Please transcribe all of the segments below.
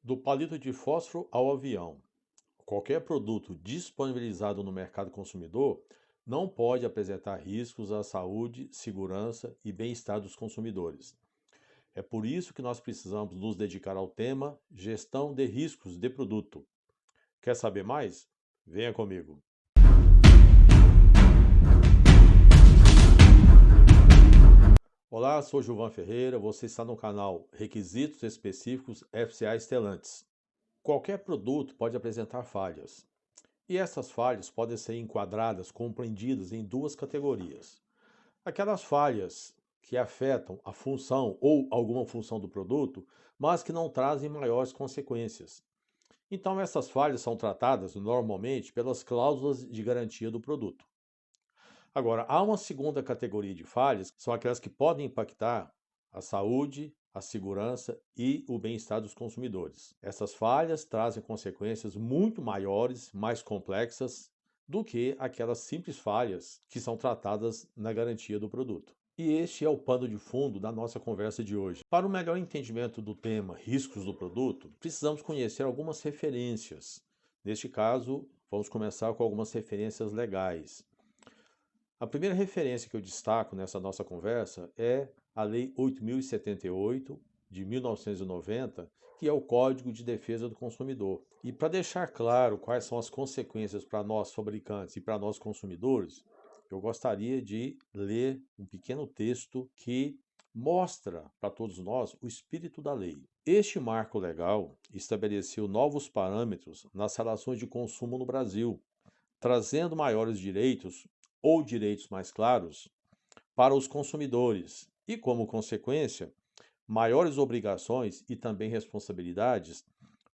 Do palito de fósforo ao avião, qualquer produto disponibilizado no mercado consumidor não pode apresentar riscos à saúde, segurança e bem-estar dos consumidores. É por isso que nós precisamos nos dedicar ao tema Gestão de Riscos de Produto. Quer saber mais? Venha comigo. Olá, sou Gilvan Ferreira, você está no canal Requisitos Específicos FCA Stellantis. Qualquer produto pode apresentar falhas, e essas falhas podem ser enquadradas, compreendidas em duas categorias. Aquelas falhas que afetam a função ou alguma função do produto, mas que não trazem maiores consequências. Então, essas falhas são tratadas normalmente pelas cláusulas de garantia do produto. Agora, há uma segunda categoria de falhas, que são aquelas que podem impactar a saúde, a segurança e o bem-estar dos consumidores. Essas falhas trazem consequências muito maiores, mais complexas do que aquelas simples falhas que são tratadas na garantia do produto. E este é o pano de fundo da nossa conversa de hoje. Para o melhor entendimento do tema riscos do produto, precisamos conhecer algumas referências. Neste caso, vamos começar com algumas referências legais. A primeira referência que eu destaco nessa nossa conversa é a Lei 8.078, de 1990, que é o Código de Defesa do Consumidor. E para deixar claro quais são as consequências para nós fabricantes e para nós consumidores, eu gostaria de ler um pequeno texto que mostra para todos nós o espírito da lei. Este marco legal estabeleceu novos parâmetros nas relações de consumo no Brasil, trazendo maiores direitos ou direitos mais claros para os consumidores e, como consequência, maiores obrigações e também responsabilidades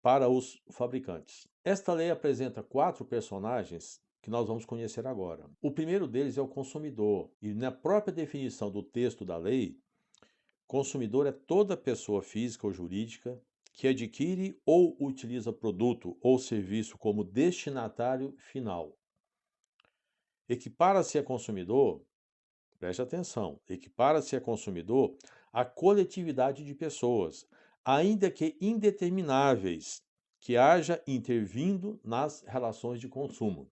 para os fabricantes. Esta lei apresenta 4 personagens que nós vamos conhecer agora. O primeiro deles é o consumidor, e na própria definição do texto da lei, consumidor é toda pessoa física ou jurídica que adquire ou utiliza produto ou serviço como destinatário final. Equipara-se a consumidor, preste atenção, equipara-se a consumidor a coletividade de pessoas, ainda que indetermináveis, que haja intervindo nas relações de consumo.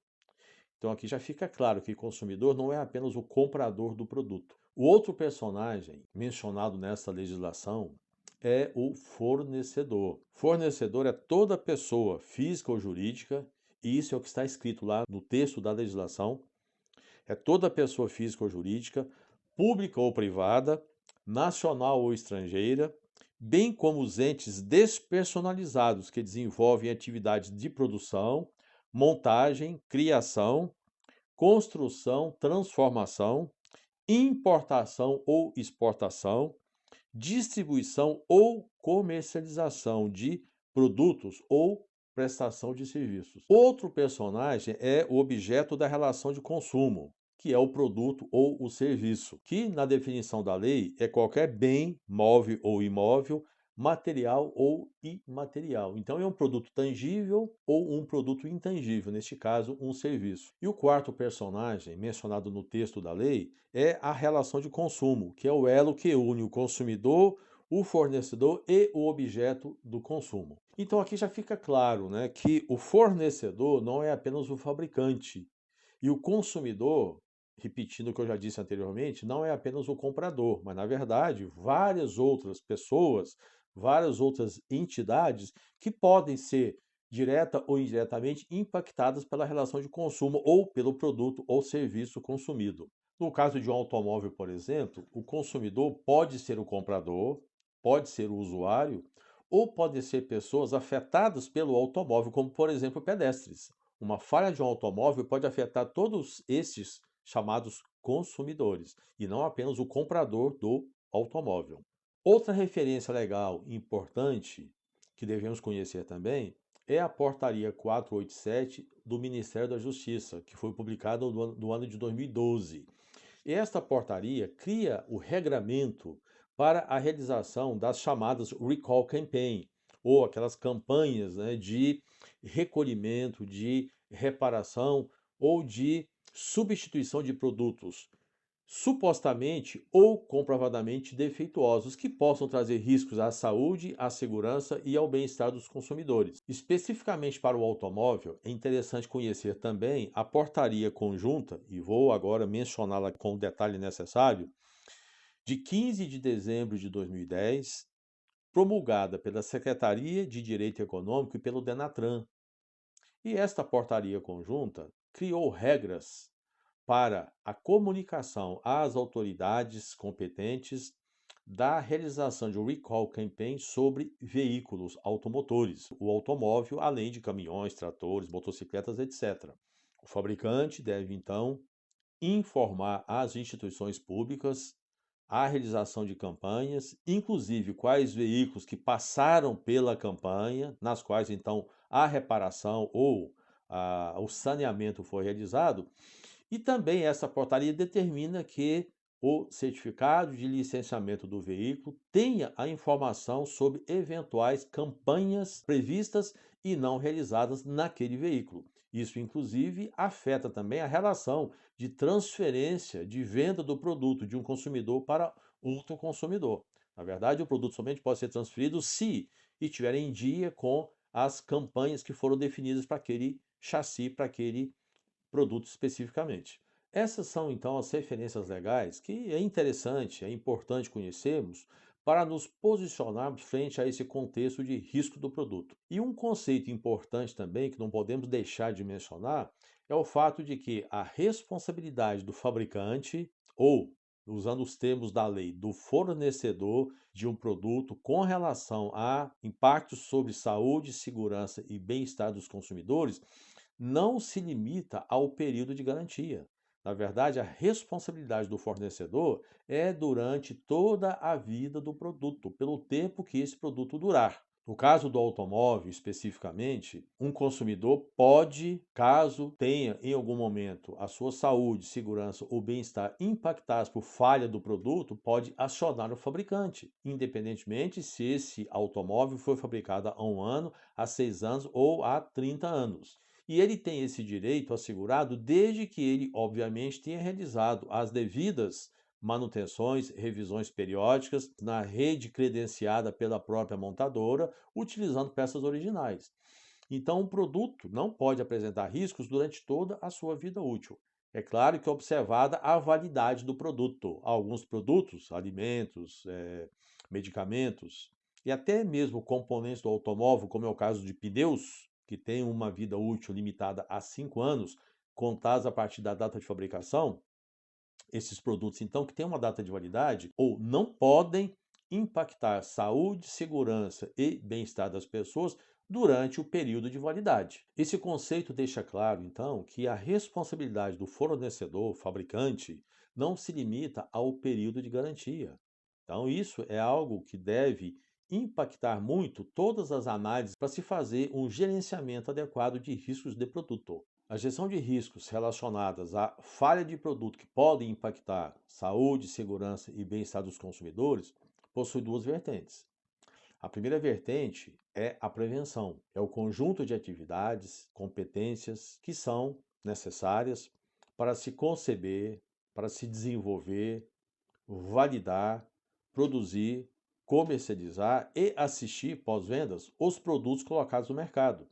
Então aqui já fica claro que consumidor não é apenas o comprador do produto. O outro personagem mencionado nessa legislação é o fornecedor. Fornecedor é toda pessoa física ou jurídica, e isso é o que está escrito lá no texto da legislação, é toda pessoa física ou jurídica, pública ou privada, nacional ou estrangeira, bem como os entes despersonalizados que desenvolvem atividades de produção, montagem, criação, construção, transformação, importação ou exportação, distribuição ou comercialização de produtos ou prestação de serviços. Outro personagem é o objeto da relação de consumo, que é o produto ou o serviço, que na definição da lei é qualquer bem, móvel ou imóvel, material ou imaterial. Então é um produto tangível ou um produto intangível, neste caso, um serviço. E o quarto personagem mencionado no texto da lei é a relação de consumo, que é o elo que une o consumidor, o fornecedor e o objeto do consumo. Então aqui já fica claro, né, que o fornecedor não é apenas o fabricante e o consumidor, repetindo o que eu já disse anteriormente, não é apenas o comprador, mas na verdade várias outras pessoas, várias outras entidades que podem ser direta ou indiretamente impactadas pela relação de consumo ou pelo produto ou serviço consumido. No caso de um automóvel, por exemplo, o consumidor pode ser o comprador, pode ser o usuário, ou podem ser pessoas afetadas pelo automóvel, como por exemplo pedestres. Uma falha de um automóvel pode afetar todos esses chamados consumidores, e não apenas o comprador do automóvel. Outra referência legal importante que devemos conhecer também é a Portaria 487 do Ministério da Justiça, que foi publicada no ano de 2012. Esta portaria cria o regramento para a realização das chamadas Recall Campaign, ou aquelas campanhas, né, de recolhimento, de reparação ou de substituição de produtos supostamente ou comprovadamente defeituosos, que possam trazer riscos à saúde, à segurança e ao bem-estar dos consumidores. Especificamente para o automóvel, é interessante conhecer também a portaria conjunta, e vou agora mencioná-la com o detalhe necessário, de 15 de dezembro de 2010, promulgada pela Secretaria de Direito Econômico e pelo Denatran. E esta portaria conjunta criou regras para a comunicação às autoridades competentes da realização de um recall campaign sobre veículos automotores, o automóvel, além de caminhões, tratores, motocicletas, etc. O fabricante deve, então, informar as instituições públicas a realização de campanhas, inclusive quais veículos que passaram pela campanha, nas quais então a reparação ou o saneamento foi realizado, e também essa portaria determina que o certificado de licenciamento do veículo tenha a informação sobre eventuais campanhas previstas e não realizadas naquele veículo. Isso, inclusive, afeta também a relação de transferência de venda do produto de um consumidor para outro consumidor. Na verdade, o produto somente pode ser transferido se estiver em dia com as campanhas que foram definidas para aquele chassi, para aquele produto especificamente. Essas são então as referências legais que é interessante, é importante conhecermos para nos posicionarmos frente a esse contexto de risco do produto. E um conceito importante também que não podemos deixar de mencionar é o fato de que a responsabilidade do fabricante ou, usando os termos da lei, do fornecedor de um produto com relação a impactos sobre saúde, segurança e bem-estar dos consumidores não se limita ao período de garantia. Na verdade, a responsabilidade do fornecedor é durante toda a vida do produto, pelo tempo que esse produto durar. No caso do automóvel, especificamente, um consumidor pode, caso tenha em algum momento a sua saúde, segurança ou bem-estar impactados por falha do produto, pode acionar o fabricante, independentemente se esse automóvel foi fabricado há 1 ano, há 6 anos ou há 30 anos. E ele tem esse direito assegurado desde que ele, obviamente, tenha realizado as devidas manutenções, revisões periódicas na rede credenciada pela própria montadora, utilizando peças originais. Então, o produto não pode apresentar riscos durante toda a sua vida útil. É claro que é observada a validade do produto. Alguns produtos, alimentos, medicamentos e até mesmo componentes do automóvel, como é o caso de pneus, que tem uma vida útil limitada a 5 anos, contados a partir da data de fabricação, esses produtos, então, que têm uma data de validade, ou não podem impactar saúde, segurança e bem-estar das pessoas durante o período de validade. Esse conceito deixa claro, então, que a responsabilidade do fornecedor, fabricante, não se limita ao período de garantia. Então, isso é algo que deve impactar muito todas as análises para se fazer um gerenciamento adequado de riscos de produto. A gestão de riscos relacionadas à falha de produto que podem impactar saúde, segurança e bem-estar dos consumidores possui duas vertentes. A primeira vertente é a prevenção, é o conjunto de atividades, competências que são necessárias para se conceber, para se desenvolver, validar, produzir, comercializar e assistir pós-vendas os produtos colocados no mercado.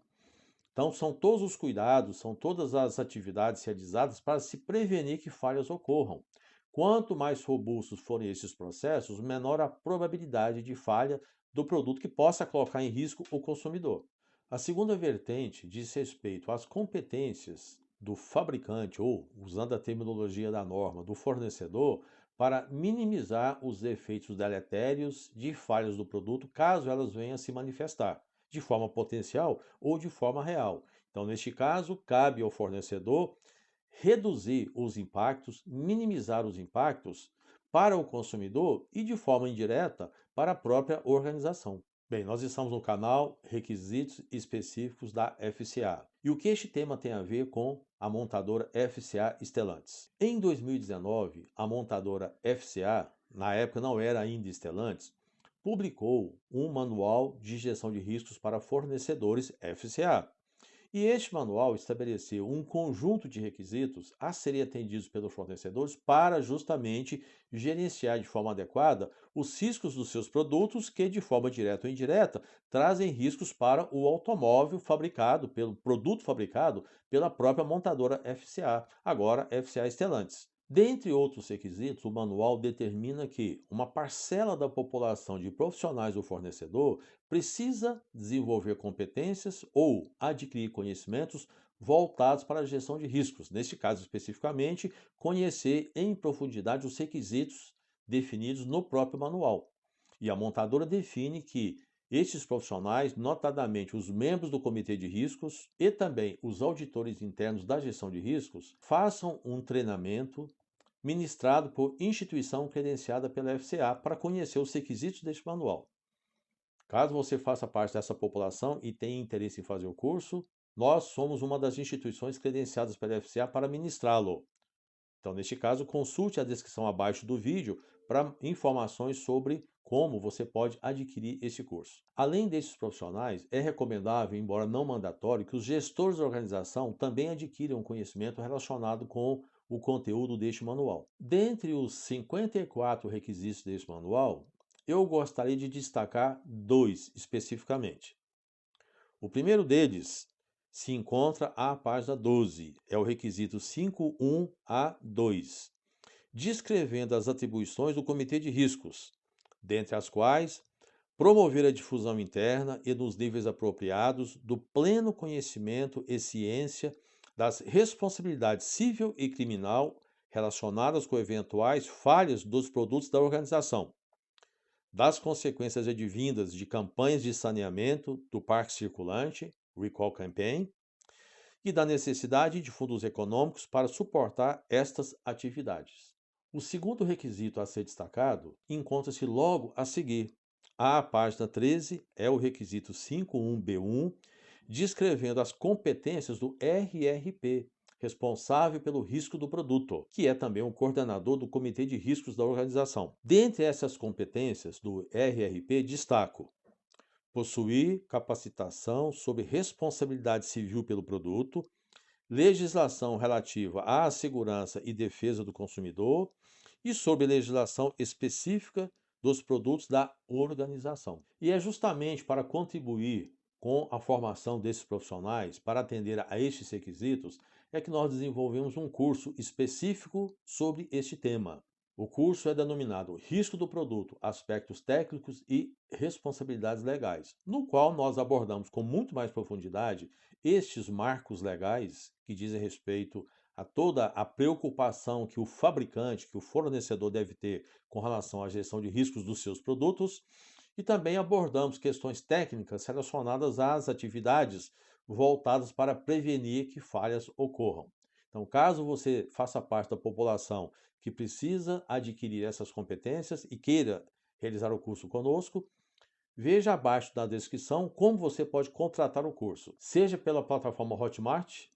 Então, são todos os cuidados, são todas as atividades realizadas para se prevenir que falhas ocorram. Quanto mais robustos forem esses processos, menor a probabilidade de falha do produto que possa colocar em risco o consumidor. A segunda vertente diz respeito às competências do fabricante, ou, usando a terminologia da norma, do fornecedor, para minimizar os efeitos deletérios de falhas do produto, caso elas venham a se manifestar de forma potencial ou de forma real. Então, neste caso, cabe ao fornecedor reduzir os impactos, minimizar os impactos para o consumidor e, de forma indireta, para a própria organização. Bem, nós estamos no canal Requisitos Específicos da FCA. E o que este tema tem a ver com a montadora FCA Stellantis? Em 2019, a montadora FCA, na época não era ainda Stellantis, publicou um manual de gestão de riscos para fornecedores FCA. E este manual estabeleceu um conjunto de requisitos a serem atendidos pelos fornecedores para justamente gerenciar de forma adequada os riscos dos seus produtos que, de forma direta ou indireta, trazem riscos para o automóvel fabricado, pelo produto fabricado pela própria montadora FCA, agora FCA Stellantis. Dentre outros requisitos, o manual determina que uma parcela da população de profissionais do fornecedor precisa desenvolver competências ou adquirir conhecimentos voltados para a gestão de riscos. Neste caso especificamente, conhecer em profundidade os requisitos definidos no próprio manual. E a montadora define que estes profissionais, notadamente os membros do comitê de riscos e também os auditores internos da gestão de riscos, façam um treinamento ministrado por instituição credenciada pela FCA para conhecer os requisitos deste manual. Caso você faça parte dessa população e tenha interesse em fazer o curso, nós somos uma das instituições credenciadas pela FCA para ministrá-lo. Então, neste caso, consulte a descrição abaixo do vídeo para informações sobre como você pode adquirir este curso. Além desses profissionais, é recomendável, embora não mandatório, que os gestores da organização também adquiram conhecimento relacionado com o conteúdo deste manual. Dentre os 54 requisitos deste manual, eu gostaria de destacar dois especificamente. O primeiro deles se encontra à página 12, é o requisito 51A2, descrevendo as atribuições do Comitê de Riscos, dentre as quais promover a difusão interna e nos níveis apropriados do pleno conhecimento e ciência das responsabilidades civil e criminal relacionadas com eventuais falhas dos produtos da organização, das consequências advindas de campanhas de saneamento do parque circulante, Recall Campaign, e da necessidade de fundos econômicos para suportar estas atividades. O segundo requisito a ser destacado encontra-se logo a seguir. À página 13 é o requisito 51B1, descrevendo as competências do RRP, responsável pelo risco do produto, que é também o coordenador do Comitê de Riscos da organização. Dentre essas competências do RRP, destaco: possuir capacitação sobre responsabilidade civil pelo produto, legislação relativa à segurança e defesa do consumidor e sobre legislação específica dos produtos da organização. E é justamente para contribuir com a formação desses profissionais, para atender a estes requisitos, é que nós desenvolvemos um curso específico sobre este tema. O curso é denominado Risco do Produto, Aspectos Técnicos e Responsabilidades Legais, no qual nós abordamos com muito mais profundidade estes marcos legais que dizem respeito a toda a preocupação que o fabricante, que o fornecedor deve ter com relação à gestão de riscos dos seus produtos, e também abordamos questões técnicas relacionadas às atividades voltadas para prevenir que falhas ocorram. Então, caso você faça parte da população que precisa adquirir essas competências e queira realizar o curso conosco, veja abaixo na descrição como você pode contratar o curso, seja pela plataforma Hotmart,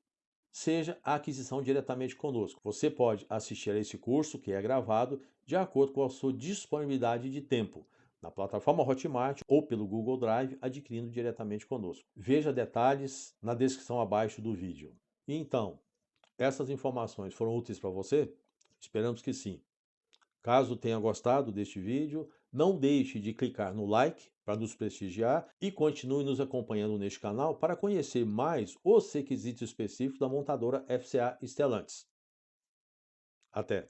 seja a aquisição diretamente conosco. Você pode assistir a esse curso, que é gravado, de acordo com a sua disponibilidade de tempo, na plataforma Hotmart ou pelo Google Drive, adquirindo diretamente conosco. Veja detalhes na descrição abaixo do vídeo. Então, essas informações foram úteis para você? Esperamos que sim. Caso tenha gostado deste vídeo, não deixe de clicar no like para nos prestigiar e continue nos acompanhando neste canal para conhecer mais os requisitos específicos da montadora FCA Stellantis. Até!